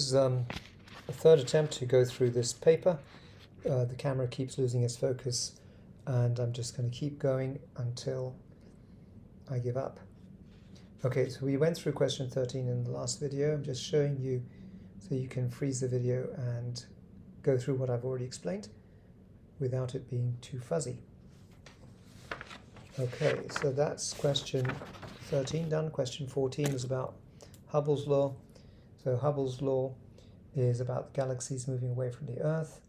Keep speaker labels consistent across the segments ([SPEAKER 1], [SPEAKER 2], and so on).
[SPEAKER 1] is a third attempt to go through this paper. The camera keeps losing its focus, and I'm just going to keep going until I give up. Okay, so we went through question 13 in the last video. I'm just showing you so you can freeze the video and go through what I've already explained without it being too fuzzy. Okay, so that's question 13 done. Question 14 is about Hubble's law. So Hubble's law is about galaxies moving away from the Earth.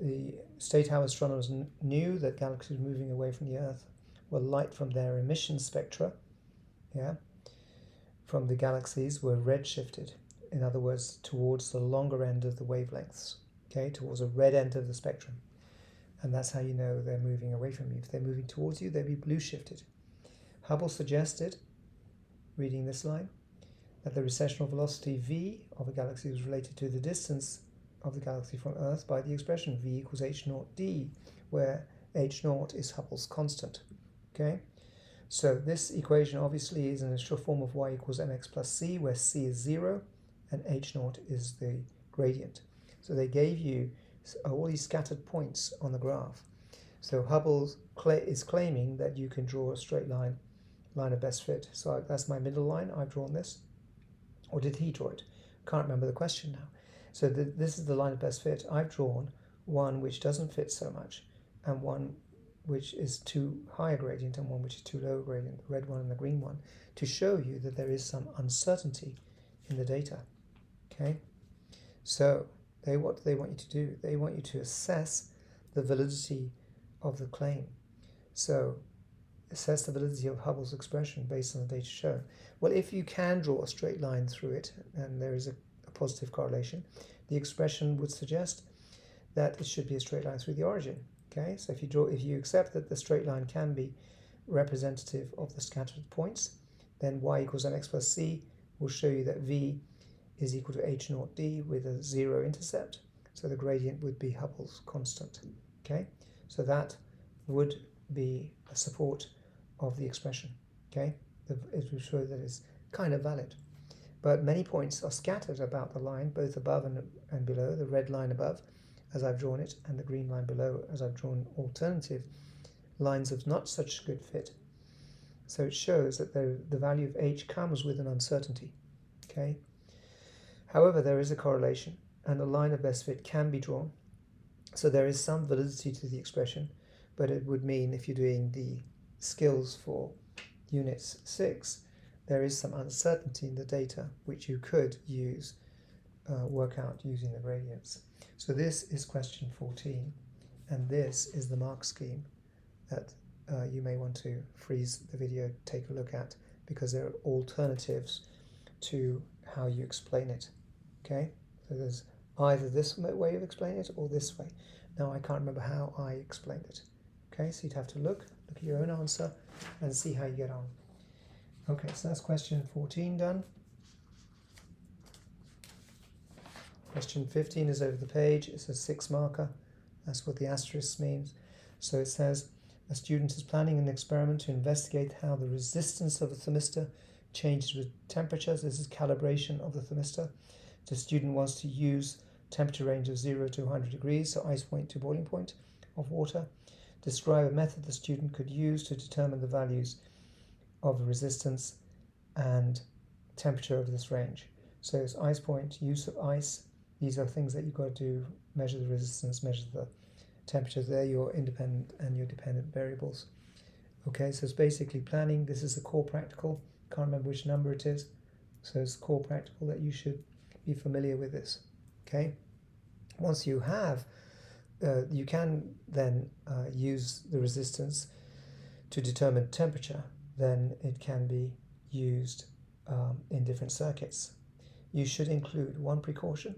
[SPEAKER 1] The state how astronomers knew that galaxies moving away from the Earth were light from their emission spectra, from the galaxies were redshifted. In other words, towards the longer end of the wavelengths, towards the red end of the spectrum. And that's how you know they're moving away from you. If they're moving towards you, they'll be blue shifted. Hubble suggested, reading this line, that the recessional velocity v of a galaxy is related to the distance of the galaxy from Earth by the expression v equals h0d, where h0 is Hubble's constant. So this equation obviously is an initial form of y equals mx plus c, where c is 0 and h0 is the gradient. So they gave you all these scattered points on the graph. So Hubble is claiming that you can draw a straight line of best fit. So that's my middle line. I've drawn this. Or did he draw it? Can't remember the question now. So this is the line of best fit. I've drawn one which doesn't fit so much, and one which is too high a gradient, and one which is too low a gradient, the red one and the green one, to show you that there is some uncertainty in the data. So what do they want you to do? They want you to assess the validity of the claim. So assess the validity of Hubble's expression based on the data shown. Well, if you can draw a straight line through it, and there is a positive correlation, the expression would suggest that it should be a straight line through the origin. So if you accept that the straight line can be representative of the scattered points, then y equals mx plus c will show you that v is equal to h0d with a 0 intercept. So the gradient would be Hubble's constant. So that would be a support of the expression. It will show that it's kind of valid. But many points are scattered about the line, both above and below, the red line above, as I've drawn it, and the green line below, as I've drawn alternative lines of not such good fit. So it shows that the value of h comes with an uncertainty. However, there is a correlation, and a line of best fit can be drawn. So there is some validity to the expression, but it would mean, if you're doing the skills for Units 6, there is some uncertainty in the data, which you could use, work out using the gradients. So this is question 14, and this is the mark scheme that you may want to freeze the video, take a look at, because there are alternatives to how you explain it. So there's either this way of explaining it or this way. Now I can't remember how I explained it. So you'd have to look at your own answer and see how you get on. Okay, so that's question 14 done. Question 15 is over the page. It's a 6 marker. That's what the asterisk means. So it says, a student is planning an experiment to investigate how the resistance of a thermistor changes with temperatures. This is calibration of the thermistor. The student wants to use temperature range of 0 to 100 degrees, so ice point to boiling point of water. Describe a method the student could use to determine the values of the resistance and temperature of this range. So it's ice point, use of ice. These are things that you've got to do: measure the resistance, measure the temperature. They're your independent and your dependent variables. So it's basically planning. This is a core practical. Can't remember which number it is. So it's core practical that you should be familiar with this. Once you have, you can then use the resistance to determine temperature. Then it can be used in different circuits. You should include one precaution.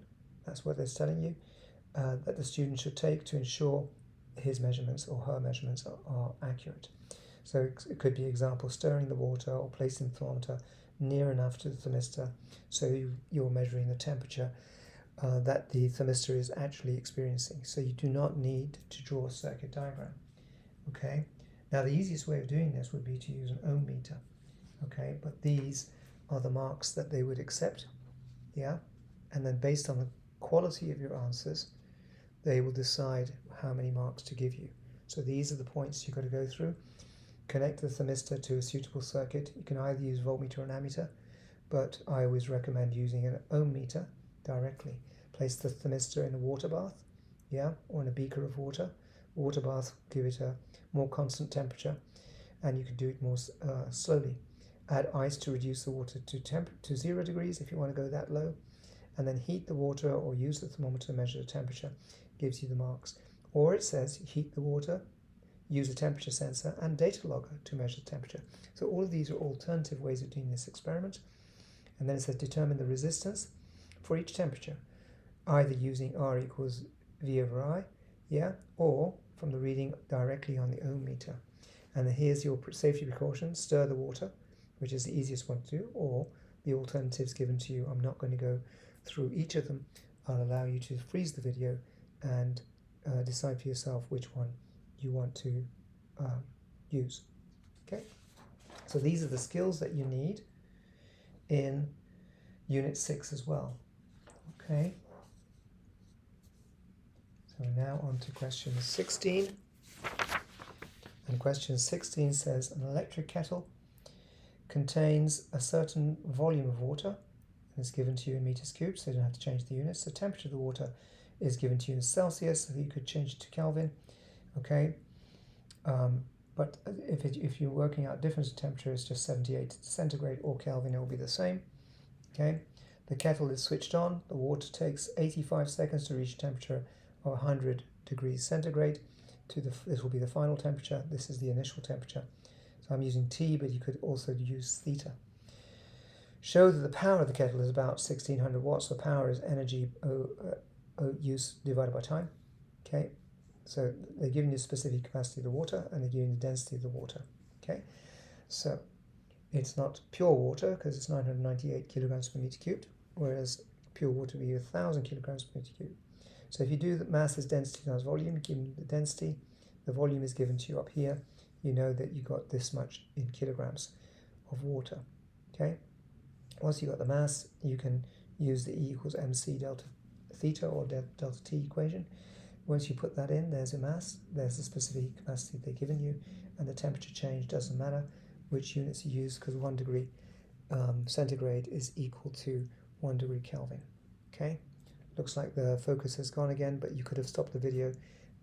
[SPEAKER 1] That's what it's telling you, that the student should take to ensure his measurements or her measurements are accurate. So it could be, example, stirring the water or placing the thermometer near enough to the thermistor so you're measuring the temperature that the thermistor is actually experiencing. So you do not need to draw a circuit diagram. Now the easiest way of doing this would be to use an ohm meter. But these are the marks that they would accept. and then based on the quality of your answers, they will decide how many marks to give you. So these are the points you've got to go through. Connect the thermistor to a suitable circuit. You can either use voltmeter or an ammeter, but I always recommend using an ohm meter directly. Place the thermistor in a water bath, or in a beaker of water. Water bath will give it a more constant temperature, and you can do it more slowly. Add ice to reduce the water to 0 degrees if you want to go that low, and then heat the water or use the thermometer to measure the temperature. Gives you the marks. Or it says heat the water, use a temperature sensor and data logger to measure the temperature. So all of these are alternative ways of doing this experiment. And then it says determine the resistance for each temperature, either using R equals V over I, or from the reading directly on the ohm meter. And then here's your safety precaution: stir the water, which is the easiest one to do, or the alternatives given to you. I'm not going to go through each of them. I'll allow you to freeze the video and decide for yourself which one you want to use. Okay, so these are the skills that you need in Unit 6 as well. Okay, so now on to question 16. And question 16 says an electric kettle contains a certain volume of water, and it's given to you in meters cubed, so you don't have to change the units. The temperature of the water is given to you in Celsius, so you could change it to Kelvin. Okay, but if you're working out difference in temperature, it's just 78 centigrade or Kelvin, it will be the same. Okay, the kettle is switched on. The water takes 85 seconds to reach a temperature of 100 degrees centigrade. This will be the final temperature. This is the initial temperature. So I'm using T, but you could also use theta. Show that the power of the kettle is about 1600 watts. The power is energy use divided by time. Okay, so they're giving you the specific capacity of the water, and they're giving you the density of the water. Okay, so it's not pure water because it's 998 kilograms per meter cubed, whereas pure water would be 1000 kilograms per meter cubed. So if you do the mass is density times volume, given the density, the volume is given to you up here, you know that you got this much in kilograms of water. Okay, once you got the mass, you can use the E equals mc delta theta or delta T equation. Once you put that in, there's a mass, there's the specific capacity they've given you, and the temperature change doesn't matter which units you use, because 1 degree centigrade is equal to 1 degree Kelvin. Okay, looks like the focus has gone again, but you could have stopped the video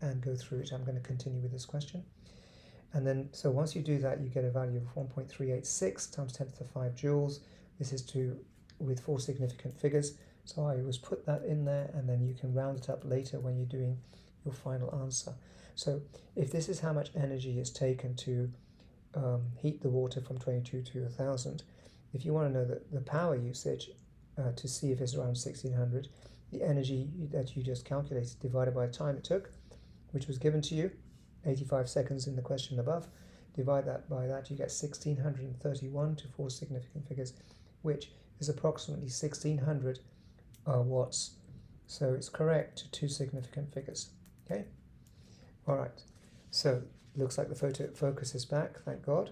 [SPEAKER 1] and go through it. I'm going to continue with this question. And then, so once you do that, you get a value of 1.386 times 10 to the 5 joules. This is with 4 significant figures. So I always put that in there, and then you can round it up later when you're doing your final answer. So if this is how much energy is taken to heat the water from 22 to 1000, if you want to know the power usage to see if it's around 1600, the energy that you just calculated divided by the time it took, which was given to you, 85 seconds in the question above, divide that by that, you get 1631 to 4 significant figures, which is approximately 1600 watts. So it's correct to 2 significant figures. Okay, all right, so looks like the focus is back, thank God.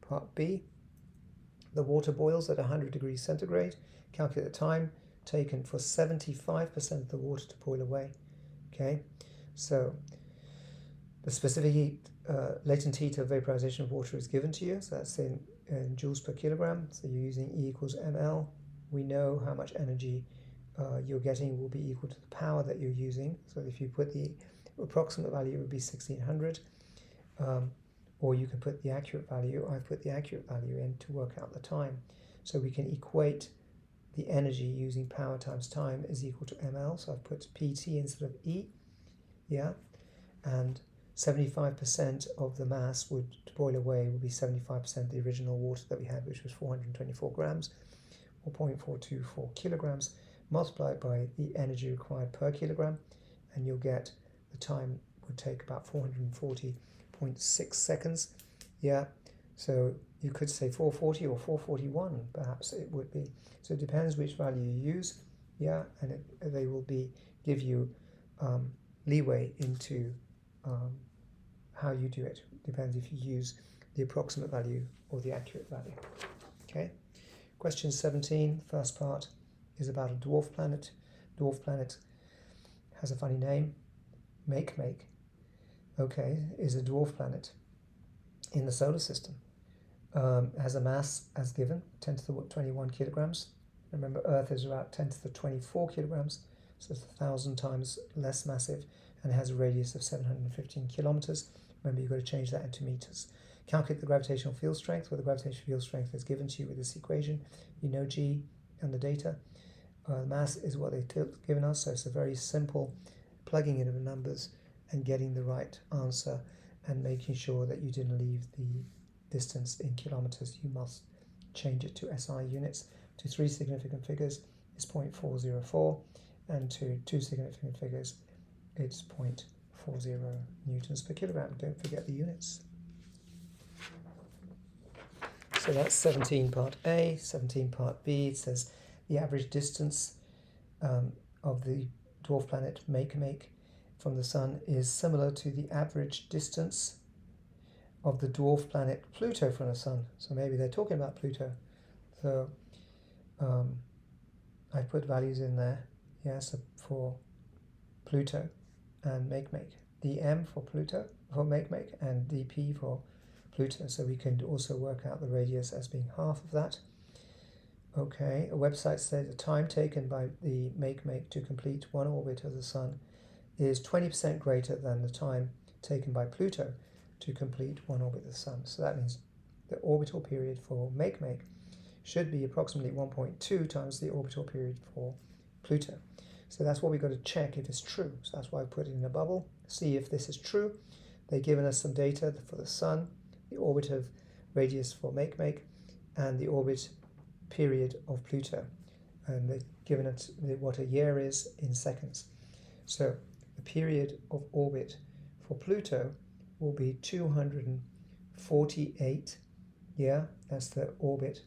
[SPEAKER 1] Part B, the water boils at 100 degrees centigrade. Calculate the time taken for 75% of the water to boil away. Okay, so the specific heat, latent heat of vaporization of water is given to you, so that's in joules per kilogram. So you're using E equals ml. We know how much energy you're getting will be equal to the power that you're using. So if you put the approximate value, it would be 1600, or you can put the accurate value. I've put the accurate value in to work out the time. So we can equate the energy using power times time is equal to ml. So I've put PT instead of E, and 75% of the mass would boil away would be 75% of the original water that we had, which was 424 grams, or 0.424 kilograms, multiplied by the energy required per kilogram, and you'll get the time would take about 440.6 seconds. So you could say 440 or 441, perhaps it would be. So it depends which value you use, and they will give you leeway into how you do it. Depends if you use the approximate value or the accurate value. Okay. Question 17, first part, is about a dwarf planet. Dwarf planet has a funny name, Make, okay, is a dwarf planet in the solar system. Has a mass as given, 10 to the 21 kilograms. Remember, Earth is about 10 to the 24 kilograms, so it's 1,000 times less massive, and it has a radius of 715 kilometers. Remember, you've got to change that into meters. Calculate the gravitational field strength. Well, the gravitational field strength is given to you with this equation. You know G and the data. Mass is what they've given us, so it's a very simple plugging in of the numbers and getting the right answer and making sure that you didn't leave the distance in kilometers. You must change it to SI units. To 3 significant figures is 0.404, and to 2 significant figures it's 0.40 newtons per kilogram. Don't forget the units. So that's 17 part A. 17 part B, it says the average distance of the dwarf planet Make from the Sun is similar to the average distance of the dwarf planet Pluto from the Sun. So maybe they're talking about Pluto. So I put values in there, yes, for Pluto and Make. dm for Pluto, for Make, and dp for Pluto. So we can also work out the radius as being half of that. Okay, a website says the time taken by the Make to complete one orbit of the Sun is 20% greater than the time taken by Pluto to complete one orbit of the Sun. So that means the orbital period for Make should be approximately 1.2 times the orbital period for Pluto. So that's what we've got to check if it's true. So that's why I put it in a bubble, see if this is true. They've given us some data for the Sun, the orbit of radius for Make, and the orbit period of Pluto. And they've given it what a year is in seconds. So the period of orbit for Pluto will be 248, that's the orbit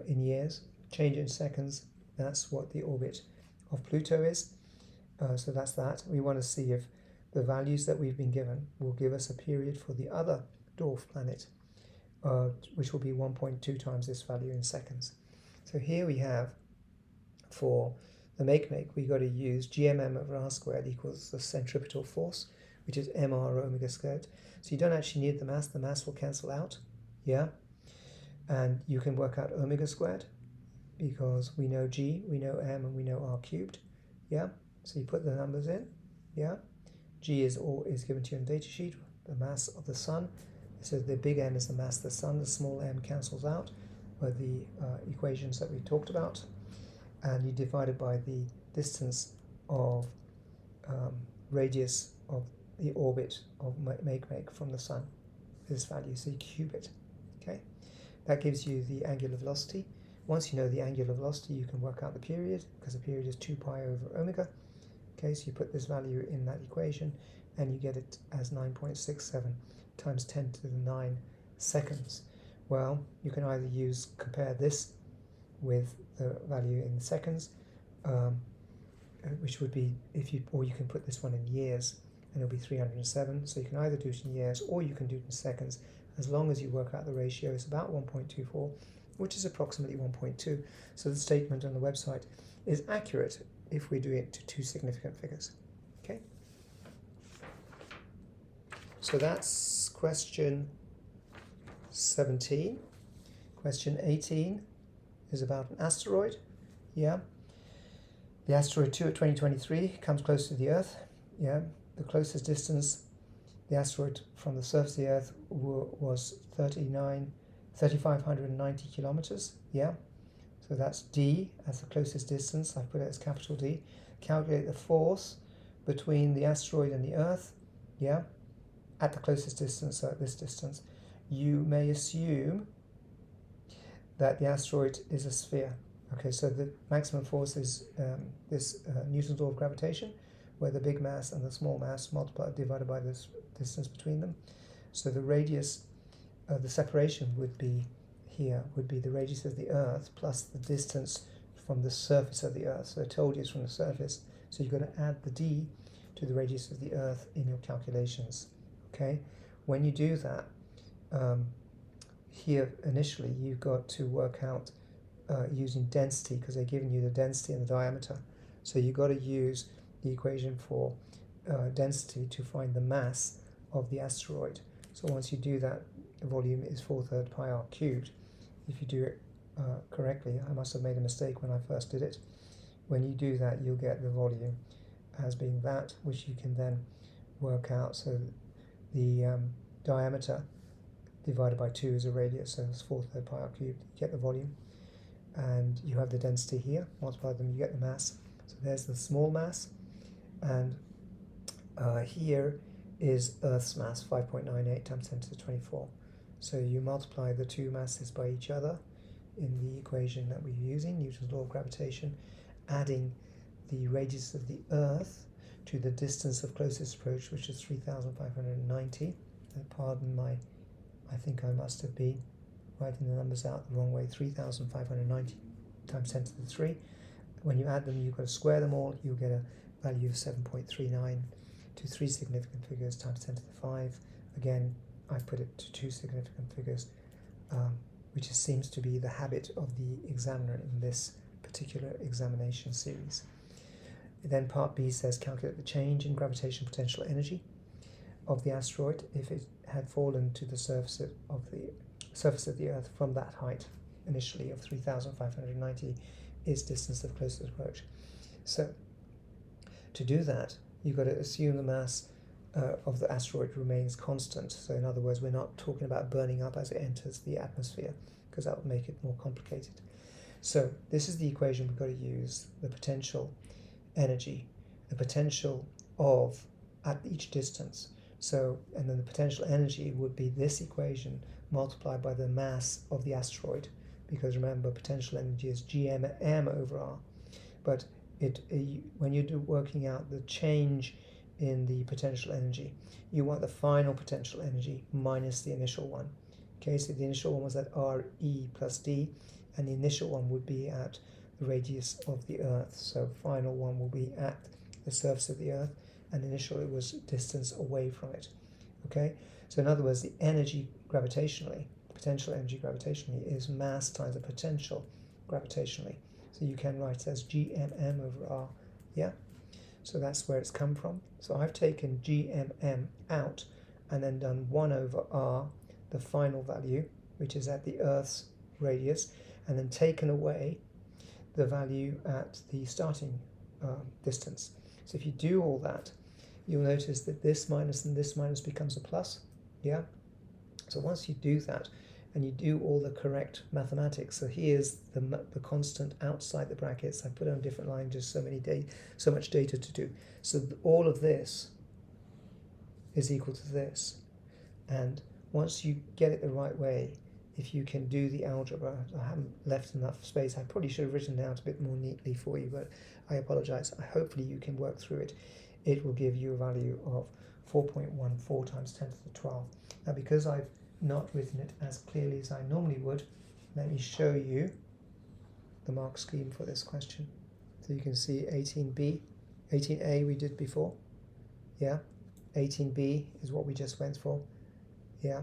[SPEAKER 1] in years. Change it in seconds, that's what the orbit of Pluto is. So that's that. We want to see if the values that we've been given will give us a period for the other dwarf planet, which will be 1.2 times this value in seconds. So here we have, for the Make, we got to use gmm over r squared equals the centripetal force, which is mr omega squared. So you don't actually need the mass will cancel out, and you can work out omega squared because we know g, we know m, and we know r cubed, so you put the numbers in, g is given to you in the data sheet, the mass of the Sun. So the big M is the mass of the Sun, the small m cancels out by the equations that we talked about, and you divide it by the distance of radius of the orbit of Make from the Sun, this value, so you cube it, okay? That gives you the angular velocity. Once you know the angular velocity, you can work out the period, because the period is 2 pi over omega. Okay, so you put this value in that equation, and you get it as 9.67 times 10 to the 9 seconds. Well, you can either compare this with the value in seconds, which would be, or you can put this one in years, and it'll be 307. So you can either do it in years, or you can do it in seconds, as long as you work out the ratio. It's about 1.24, which is approximately 1.2. So the statement on the website is accurate if we do it to 2 significant figures. Okay. So that's question 17. Question 18 is about an asteroid. The asteroid 2 at 2023 comes close to the Earth. The closest distance the asteroid from the surface of the Earth was 3,590 kilometers. So that's D as the closest distance. I put it as capital D. Calculate the force between the asteroid and the Earth, at the closest distance, so at this distance. You may assume that the asteroid is a sphere. Okay, so the maximum force is this Newton's law of gravitation, where the big mass and the small mass divided by this distance between them. So the radius, the separation would be the radius of the Earth plus the distance from the surface of the Earth. So I told you it's from the surface, so you've got to add the d to the radius of the Earth in your calculations. Okay, when you do that, here initially you've got to work out using density, because they've given you the density and the diameter. So you've got to use the equation for density to find the mass of the asteroid. So once you do that, the volume is 4/3 pi r cubed. If you do it correctly, I must have made a mistake when I first did it. When you do that, you'll get the volume as being that, which you can then work out. So the diameter divided by 2 is a radius, so it's 4/3 pi r cubed. You get the volume, and you have the density here. Multiply them, you get the mass. So there's the small mass, and here is Earth's mass, 5.98 times 10 to the 24. So you multiply the two masses by each other in the equation that we're using, Newton's law of gravitation, adding the radius of the Earth to the distance of closest approach, which is 3,590. Pardon my, I think I must have been writing the numbers out the wrong way, 3,590 times 10 to the 3. When you add them, you've got to square them all, you'll get a value of 7.39 to 3 significant figures times 10 to the 5. Again, I put it to 2 significant figures, which seems to be the habit of the examiner in this particular examination series. Then part B says calculate the change in gravitational potential energy of the asteroid if it had fallen to the surface of the Earth from that height initially of 3,590 is distance of closest approach. So to do that, you've got to assume the mass of the asteroid remains constant. So in other words, we're not talking about burning up as it enters the atmosphere, because that would make it more complicated. So this is the equation we've got to use: the potential energy, the potential of at each distance. So, and then the potential energy would be this equation multiplied by the mass of the asteroid, because remember, potential energy is gm over r. But when you're working out the change in the potential energy, you want the final potential energy minus the initial one. Okay, so the initial one was at RE plus D, and the initial one would be at the radius of the Earth. So final one will be at the surface of the Earth, and initially it was distance away from it. Okay, so in other words, the energy gravitationally, potential energy gravitationally, is mass times the potential gravitationally. So you can write it as gmm over r. Yeah, so that's where it's come from. So I've taken gmm out and then done 1 over r, the final value, which is at the Earth's radius, and then taken away the value at the starting distance. So if you do all that, you'll notice that this minus and this minus becomes a plus. Yeah. So once you do that, and you do all the correct mathematics, so here's the constant outside the brackets. I put it on a different line, just so much data to do. So all of this is equal to this. And once you get it the right way, if you can do the algebra, I haven't left enough space. I probably should have written it out a bit more neatly for you, but I apologize. Hopefully you can work through it. It will give you a value of 4.14 times 10 to the 12. Now, because I've not written it as clearly as I normally would, let me show you the mark scheme for this question. So you can see 18b, 18a we did before. Yeah, 18b is what we just went for. Yeah,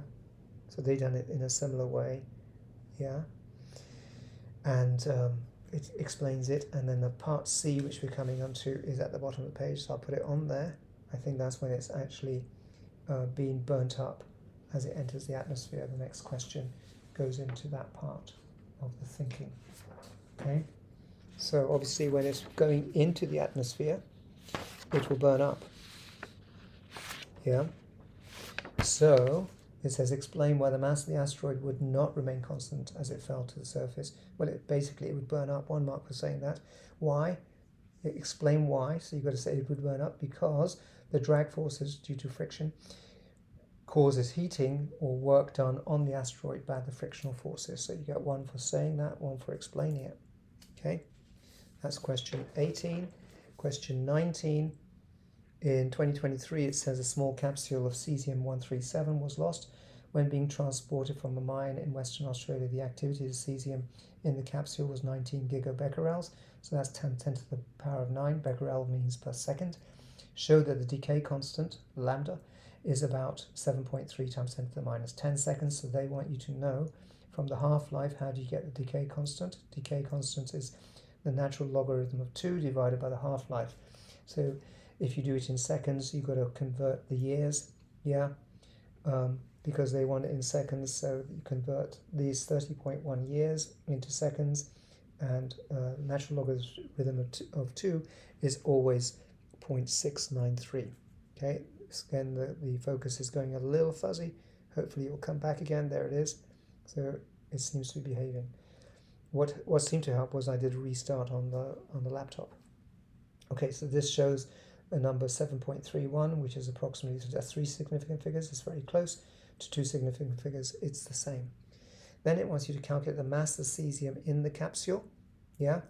[SPEAKER 1] so they done it in a similar way. Yeah, and it explains it, and then the part C, which we're coming onto, is at the bottom of the page, so I'll put it on there. I think that's when it's actually being burnt up as it enters the atmosphere. The next question goes into that part of the thinking. Okay, so obviously when it's going into the atmosphere, it will burn up. Yeah, so it says explain why the mass of the asteroid would not remain constant as it fell to the surface. Well, it would burn up. 1 mark for saying that. Why? Explain why. So you've got to say it would burn up because the drag forces due to friction causes heating or work done on the asteroid by the frictional forces. So you get 1 for saying that, 1 for explaining it. Okay, that's question 18. Question 19. In 2023, it says a small capsule of cesium-137 was lost when being transported from a mine in Western Australia. The activity of cesium in the capsule was 19 gigabecquerels, so that's 10 to the power of 9. Becquerel means per second. Show that the decay constant, lambda, is about 7.3 times 10 to the minus 10 seconds. So they want you to know from the half-life, how do you get the decay constant? Decay constant is the natural logarithm of 2 divided by the half-life. So if you do it in seconds, you've got to convert the years, yeah, because they want it in seconds, so you convert these 30.1 years into seconds, and natural logarithm of 2 is always 0.693. Okay, again, the focus is going a little fuzzy. Hopefully it will come back again. There it is. So it seems to be behaving. What seemed to help was I did a restart on the laptop. Okay, so this shows a number 7.31, which is approximately, so that's 3 significant figures. It's very close to 2 significant figures. It's the same. Then it wants you to calculate the mass of cesium in the capsule. Yeah,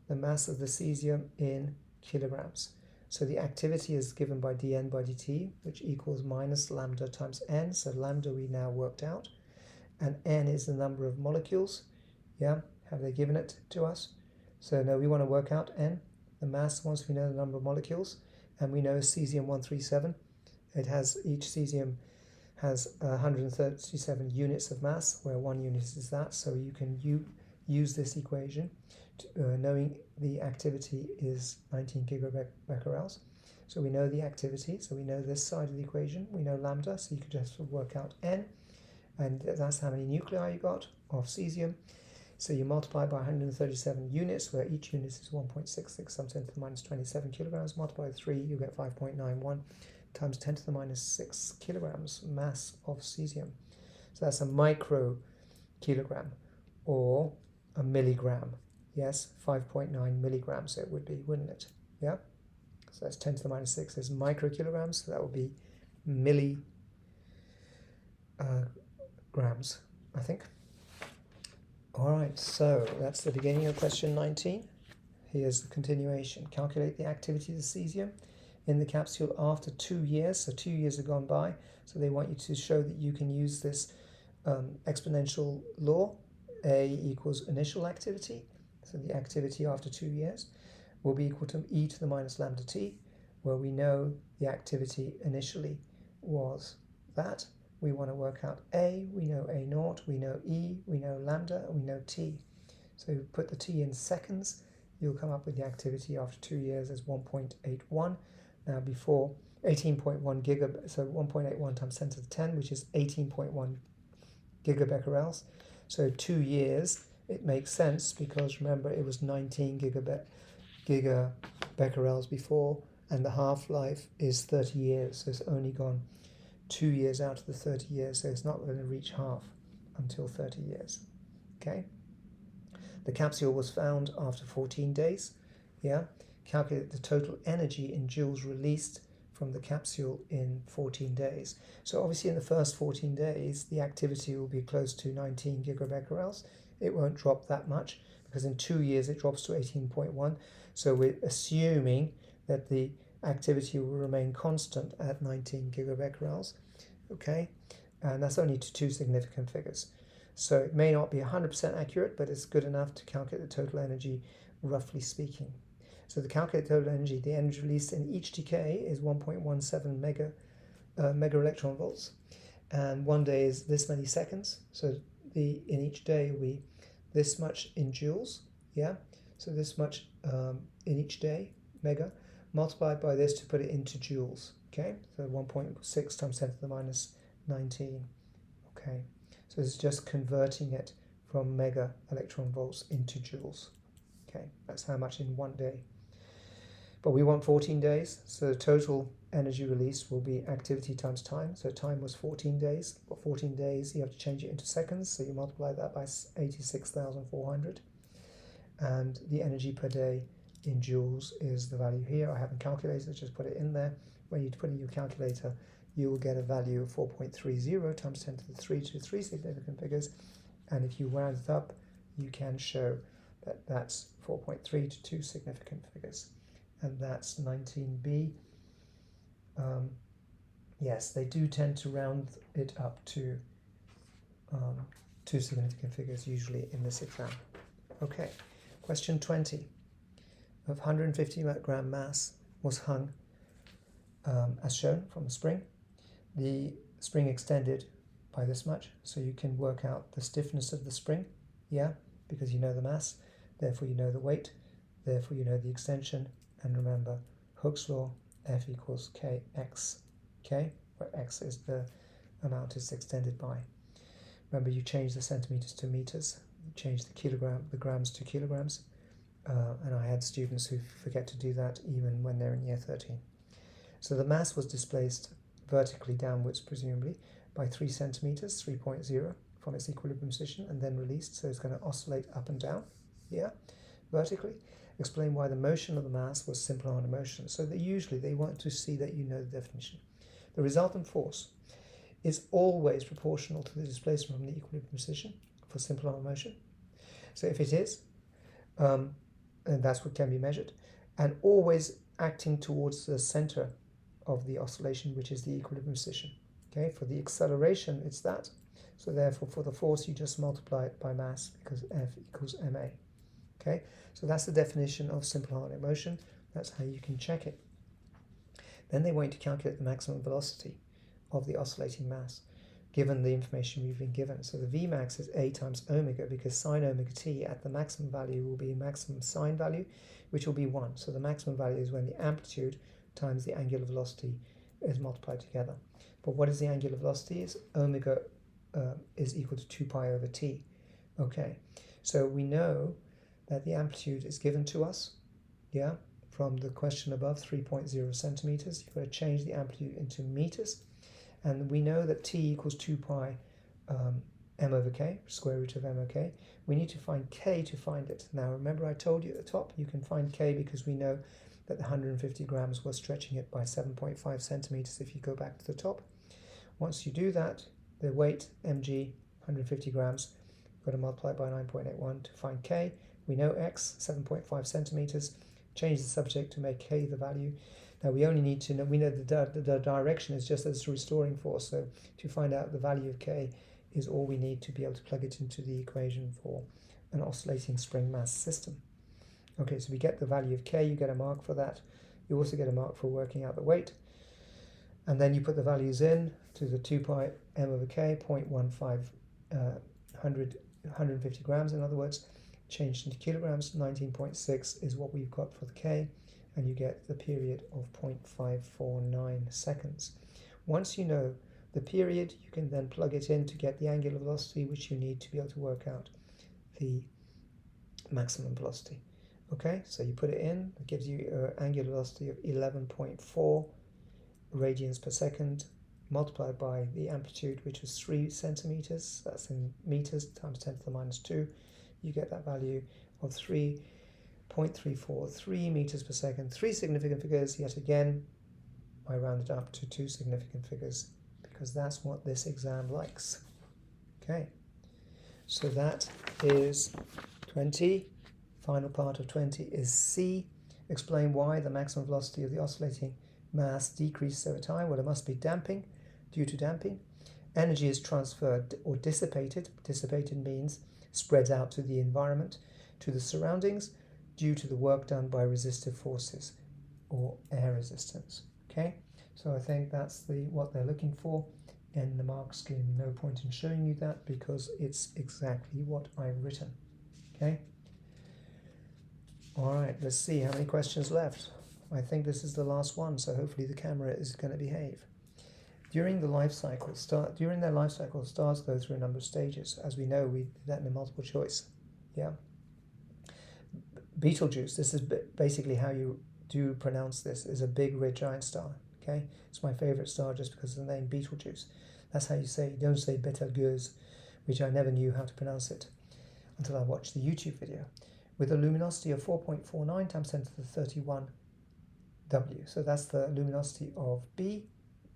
[SPEAKER 1] the mass of the cesium in kilograms. So the activity is given by dN by dt, which equals minus lambda times n. So lambda we now worked out. And n is the number of molecules. Yeah, have they given it to us? So now we want to work out n, the mass, once we know the number of molecules. And we know cesium-137. Each cesium has 137 units of mass, where 1 unit is that. So you can use this equation, knowing the activity is 19 gigabecquerels. So we know the activity, so we know this side of the equation. We know lambda, so you can just work out n. And that's how many nuclei you got of cesium. So you multiply by 137 units, where each unit is 1.66 times 10 to the minus 27 kilograms. Multiply by 3, you get 5.91 times 10 to the minus 6 kilograms mass of cesium. So that's a micro kilogram, or a milligram. Yes, 5.9 milligrams it would be, wouldn't it? Yeah? So that's 10 to the minus 6 is microkilograms, so that would be milligrams, I think. All right, so that's the beginning of question 19. Here's the continuation. Calculate the activity of the cesium in the capsule after 2 years. So 2 years have gone by. So they want you to show that you can use this exponential law. A equals initial activity. So the activity after 2 years will be equal to e to the minus lambda t, where we know the activity initially was that. We want to work out A, we know A naught, we know E, we know lambda, and we know T. So put the T in seconds, you'll come up with the activity after 2 years as 1.81. Now before 18.1 so 1.81 times 10 to the 10, which is 18.1 gigabecquerels. So 2 years, it makes sense, because remember it was 19 gigabecquerels before, and the half-life is 30 years, so it's only gone 2 years out of the 30 years, so it's not going to reach half until 30 years. Okay? The capsule was found after 14 days. Yeah? Calculate the total energy in joules released from the capsule in 14 days. So obviously in the first 14 days, the activity will be close to 19 gigabecquerels. It won't drop that much, because in 2 years it drops to 18.1. So we're assuming that the activity will remain constant at 19 gigabecquerels, okay? And that's only to 2 significant figures. So it may not be 100% accurate, but it's good enough to calculate the total energy, roughly speaking. So the calculated total energy, the energy released in each decay is 1.17 mega electron volts, and 1 day is this many seconds. So in each day will be this much in joules, yeah? So this much in each day, mega, multiplied by this to put it into joules, okay? So 1.6 times 10 to the minus 19, okay? So it's just converting it from mega electron volts into joules, okay? That's how much in 1 day. But we want 14 days, so the total energy released will be activity times time. So time was 14 days. For 14 days, you have to change it into seconds, so you multiply that by 86,400. And the energy per day in joules is the value here. I haven't calculated, just put it in there. When you put in your calculator, you will get a value of 4.30 times 10 to the 3 to 3 significant figures. And if you round it up, you can show that that's 4.3 to 2 significant figures. And that's 19b. Yes, they do tend to round it up to 2 significant figures usually in this exam. Okay, question 20. Of 150 gram mass was hung, as shown, from the spring. The spring extended by this much. So you can work out the stiffness of the spring, yeah, because you know the mass, therefore you know the weight, therefore you know the extension, and remember Hooke's law, F equals kx, okay, where x is the amount it's extended by. Remember, you change the centimeters to meters, you change the grams to kilograms, and I had students who forget to do that even when they're in year 13. So the mass was displaced vertically downwards, presumably, by 3 centimeters, 3.0, from its equilibrium position, and then released, so it's going to oscillate up and down, yeah, vertically. Explain why the motion of the mass was simple harmonic motion. So that usually they want to see that you know the definition. The resultant force is always proportional to the displacement from the equilibrium position for simple harmonic motion. So if it is, and that's what can be measured, and always acting towards the center of the oscillation, which is the equilibrium position. Okay, for the acceleration, it's that. So therefore, for the force, you just multiply it by mass, because F equals ma. Okay, so that's the definition of simple harmonic motion. That's how you can check it. Then they want you to calculate the maximum velocity of the oscillating mass, given the information we've been given. So the Vmax is A times omega, because sine omega t at the maximum value will be maximum sine value, which will be 1. So the maximum value is when the amplitude times the angular velocity is multiplied together. But what is the angular velocity? Is omega is equal to 2 pi over t. Okay, so we know that the amplitude is given to us, yeah, from the question above, 3.0 centimeters. You've got to change the amplitude into meters. And we know that t equals 2 pi m over k, square root of m over k. We need to find k to find it. Now remember I told you at the top, you can find k because we know that the 150 grams was stretching it by 7.5 centimeters if you go back to the top. Once you do that, the weight, mg, 150 grams, you've got to multiply by 9.81 to find k. We know x, 7.5 centimeters. Change the subject to make k the value. Now we only need to know, we know the direction is just as restoring force, so to find out the value of k is all we need to be able to plug it into the equation for an oscillating spring mass system. Okay, so we get the value of k, you get a mark for that. You also get a mark for working out the weight. And then you put the values in to the 2 pi m over k, 0.15, 150 grams in other words, changed into kilograms, 19.6 is what we've got for the k, and you get the period of 0.549 seconds. Once you know the period, you can then plug it in to get the angular velocity, which you need to be able to work out the maximum velocity. Okay, so you put it in, it gives you an angular velocity of 11.4 radians per second, multiplied by the amplitude, which was 3 centimeters, that's in meters, times 10 to the minus 2. You get that value of 3.343 meters per second. 3 significant figures, yet again, I rounded up to 2 significant figures, because that's what this exam likes. Okay, so that is 20. Final part of 20 is C. Explain why the maximum velocity of the oscillating mass decreases over time. Well, it must be damping, due to damping. Energy is transferred or dissipated. Dissipated means spreads out to the environment, to the surroundings, due to the work done by resistive forces or air resistance. Okay, so I think that's what they're looking for in the mark scheme. No point in showing you that because it's exactly what I've written. Okay. All right, let's see how many questions left. I think this is the last one, so hopefully the camera is going to behave. During their life cycle, stars go through a number of stages. As we know, we did that in the multiple choice. Yeah. Betelgeuse, this is basically how you do pronounce this, is a big red giant star. Okay, it's my favorite star just because of the name Betelgeuse. That's how you say it. You don't say Betelgeuse, which I never knew how to pronounce it until I watched the YouTube video. With a luminosity of 4.49 times 10 to the 31 W. So that's the luminosity of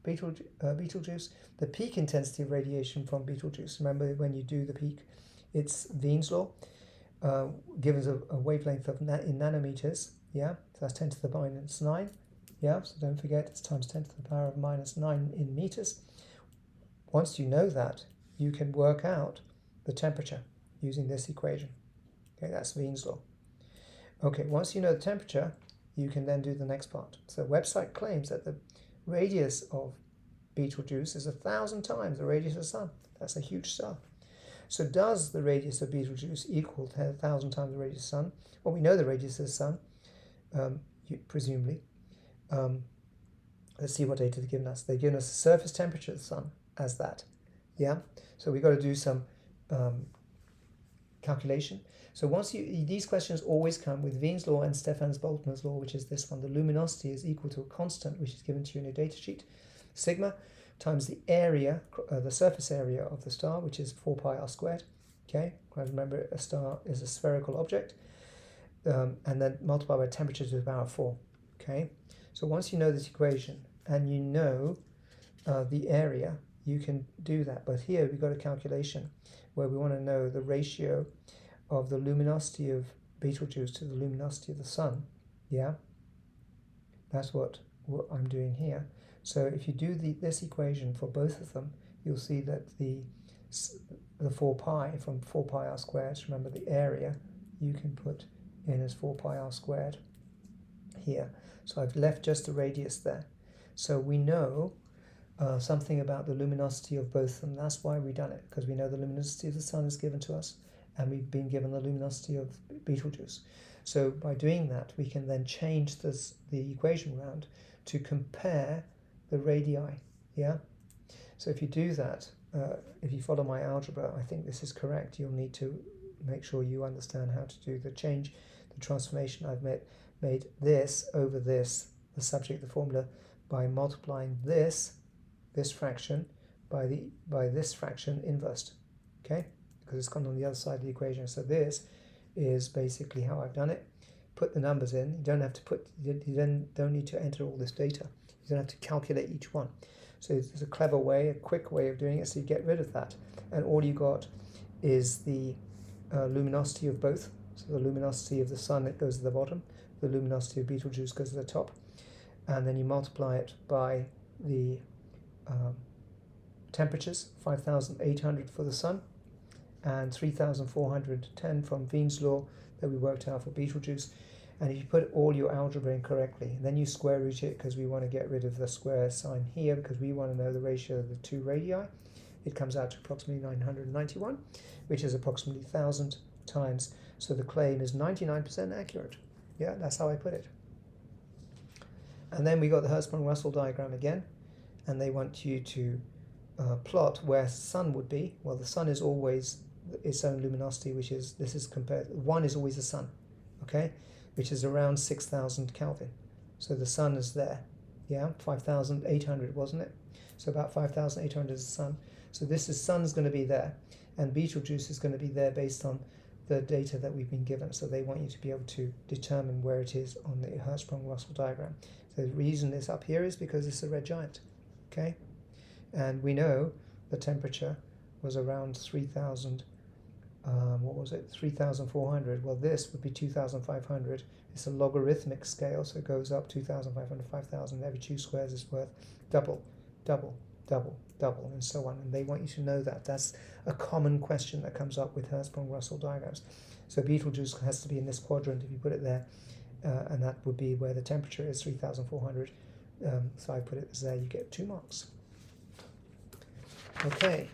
[SPEAKER 1] Betelgeuse. The peak intensity of radiation from Betelgeuse. Remember when you do the peak, it's Wien's law. Gives a wavelength of in nanometers. Yeah, so that's 10 to the minus 9. Yeah, so don't forget it's times 10 to the power of minus 9 in meters. Once you know that, you can work out the temperature using this equation. Okay, that's Wien's law. Okay, once you know the temperature, you can then do the next part. So the website claims that the radius of Betelgeuse is 1,000 times the radius of the Sun. That's a huge star. So does the radius of Betelgeuse equal 1,000 times the radius of the Sun? Well, we know the radius of the Sun, presumably. Let's see what data they've given us. They've given us the surface temperature of the Sun as that. Yeah? So we've got to do some calculation. So once these questions always come with Wien's law and Stefan-Boltzmann's law, which is this one. The luminosity is equal to a constant, which is given to you in your data sheet. Sigma times the area, the surface area of the star, which is 4 pi r squared. Okay? Remember, a star is a spherical object. And then multiply by temperature to the power of 4. Okay? So once you know this equation and you know the area, you can do that. But here we've got a calculation where we want to know the ratio of the luminosity of Betelgeuse to the luminosity of the Sun. Yeah? That's what I'm doing here. So if you do this equation for both of them, you'll see that the 4 pi from 4 pi r squared, remember the area, you can put in as 4 pi r squared here. So I've left just the radius there. So we know something about the luminosity of both of them. That's why we've done it, because we know the luminosity of the Sun is given to us, and we've been given the luminosity of Betelgeuse. So by doing that, we can then change the equation around to compare the radii. Yeah. So if you do that, if you follow my algebra, I think this is correct. You'll need to make sure you understand how to do the transformation. I've made this over this, the subject, the formula, by multiplying this fraction by this fraction inversed. Okay, because it's gone on the other side of the equation. So this is basically how I've done it. Put the numbers in. You don't have to don't need to enter all this data. You don't have to calculate each one. So it's a clever way, a quick way of doing it. So you get rid of that, and all you got is the luminosity of both. So the luminosity of the Sun, it goes to the bottom. The luminosity of Betelgeuse goes to the top. And then you multiply it by the temperatures, 5,800 for the Sun, and 3,410 from Wien's law that we worked out for Betelgeuse. And if you put all your algebra in correctly, then you square root it, because we want to get rid of the square sign here, because we want to know the ratio of the two radii. It comes out to approximately 991, which is approximately 1,000 times. So the claim is 99% accurate. Yeah, that's how I put it. And then we got the Hertzsprung-Russell diagram again, and they want you to plot where Sun would be. Well, the Sun is always its own luminosity, which is, this is compared, 1 is always the Sun, okay, which is around 6,000 Kelvin. So the Sun is there, yeah, 5,800, wasn't it? So about 5,800 is the Sun. So this is, Sun's going to be there, and Betelgeuse is going to be there based on the data that we've been given. So they want you to be able to determine where it is on the Hertzsprung-Russell diagram. So the reason it's up here is because it's a red giant, okay? And we know the temperature was around 3,000, 3,400. Well, this would be 2,500. It's a logarithmic scale, so it goes up 2,500, 5,000. Every 2 squares is worth double, double, double, double, and so on. And they want you to know that. That's a common question that comes up with Hertzsprung-Russell diagrams. So Betelgeuse has to be in this quadrant if you put it there, and that would be where the temperature is, 3,400. So I put it as there. You get 2 marks. Okay.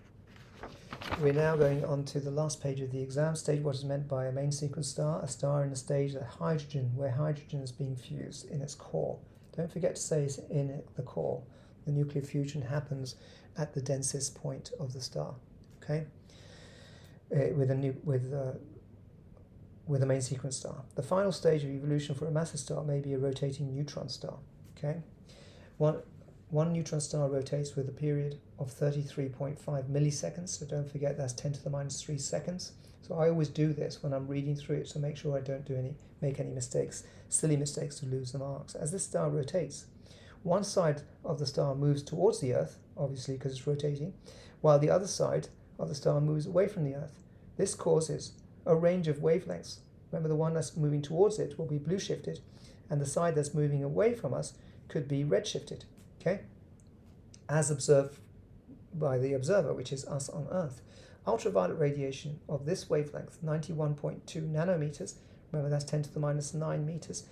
[SPEAKER 1] We're now going on to the last page of the exam. State what is meant by a main sequence star. A star in a stage that where hydrogen is being fused in its core. Don't forget to say it's in the core. The nuclear fusion happens at the densest point of the star. Okay, with a main sequence star. The final stage of evolution for a massive star may be a rotating neutron star. Okay, one neutron star rotates with a period of 33.5 milliseconds. So don't forget that's 10 to the minus 3 seconds. So I always do this when I'm reading through it, so make sure I don't make any mistakes, silly mistakes to lose the marks. As this star rotates, one side of the star moves towards the Earth, obviously because it's rotating, while the other side of the star moves away from the Earth. This causes a range of wavelengths. Remember, the one that's moving towards it will be blue shifted, and the side that's moving away from us could be red shifted, okay? As observed by the observer, which is us on Earth. Ultraviolet radiation of this wavelength, 91.2 nanometers, remember that's 10 to the minus 9 meters,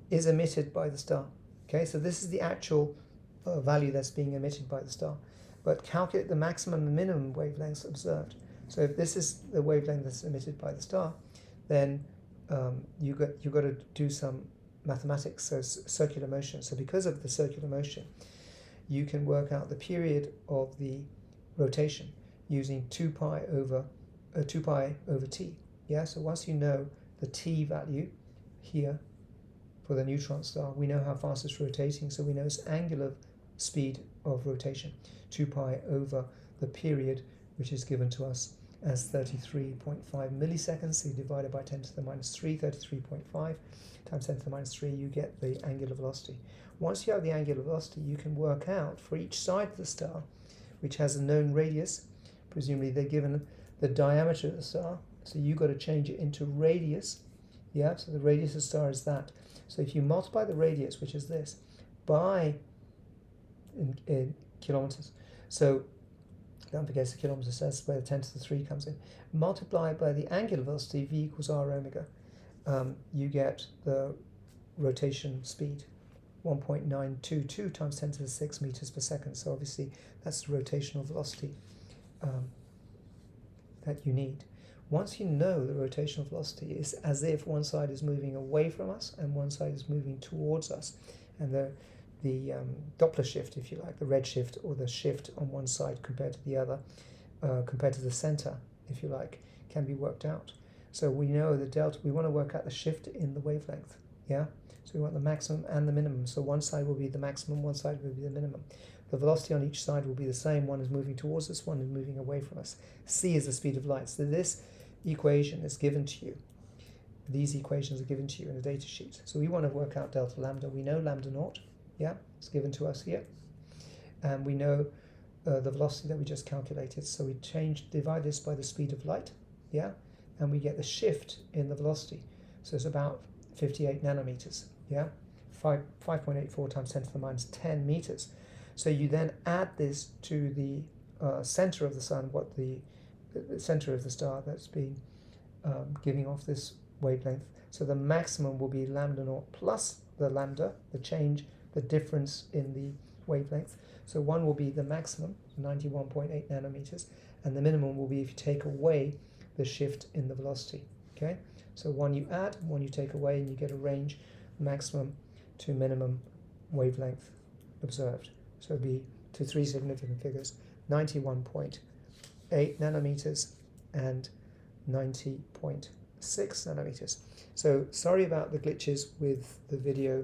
[SPEAKER 1] is emitted by the star. Okay, so this is the actual value that's being emitted by the star, but calculate the maximum and minimum wavelengths observed. So if this is the wavelength that's emitted by the star, then you've got to do some mathematics, so circular motion. So because of the circular motion, you can work out the period of the rotation using 2 pi over t. Yeah, so once you know the t value here for the neutron star, we know how fast it's rotating, so we know its angular speed of rotation, 2 pi over the period, which is given to us as 33.5 milliseconds. So you divide it by 10 to the minus 3, 33.5 times 10 to the minus 3, you get the angular velocity. Once you have the angular velocity, you can work out for each side of the star, which has a known radius, presumably they're given the diameter of the star, so you've got to change it into radius. Yeah, so the radius of the star is that. So if you multiply the radius, which is this, by in kilometers, so don't forget the kilometers, that's where the 10 to the 3 comes in, multiply by the angular velocity, v equals r omega, you get the rotation speed, 1.922 times 10 to the 6 meters per second. So obviously that's the rotational velocity that you need. Once you know the rotational velocity, it's as if one side is moving away from us and one side is moving towards us. And the Doppler shift, if you like, the red shift or the shift on one side compared to the other, compared to the center, if you like, can be worked out. So we know the delta, we want to work out the shift in the wavelength, yeah? So we want the maximum and the minimum. So one side will be the maximum, one side will be the minimum. The velocity on each side will be the same. One is moving towards us, one is moving away from us. C is the speed of light. So this equation is given to you. These equations are given to you in a data sheet. So we want to work out delta lambda. We know lambda naught, yeah, it's given to us here. And we know the velocity that we just calculated. So we divide this by the speed of light, yeah, and we get the shift in the velocity. So it's about 58 nanometers, yeah, 5.84 times 10 to the minus 10 meters. So you then add this to the center of the sun, what the center of the star that's been giving off this wavelength. So the maximum will be lambda naught plus the lambda, the change, the difference in the wavelength. So one will be the maximum, 91.8 nanometers, and the minimum will be if you take away the shift in the velocity. Okay, so one you add, one you take away, and you get a range, maximum to minimum wavelength observed. So it'd be to 3 significant figures, 91.8 nanometers and 90.6 nanometers. So sorry about the glitches with the video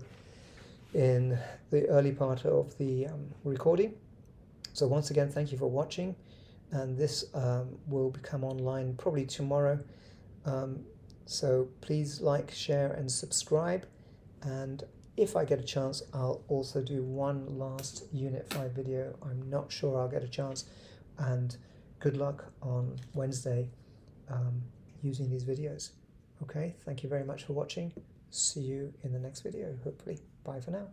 [SPEAKER 1] in the early part of the recording. So once again, thank you for watching, and this will become online probably tomorrow. So please like, share and subscribe, and if I get a chance, I'll also do one last Unit 5 video. I'm not sure I'll get a chance, and good luck on Wednesday using these videos. Okay, thank you very much for watching. See you in the next video, hopefully. Bye for now.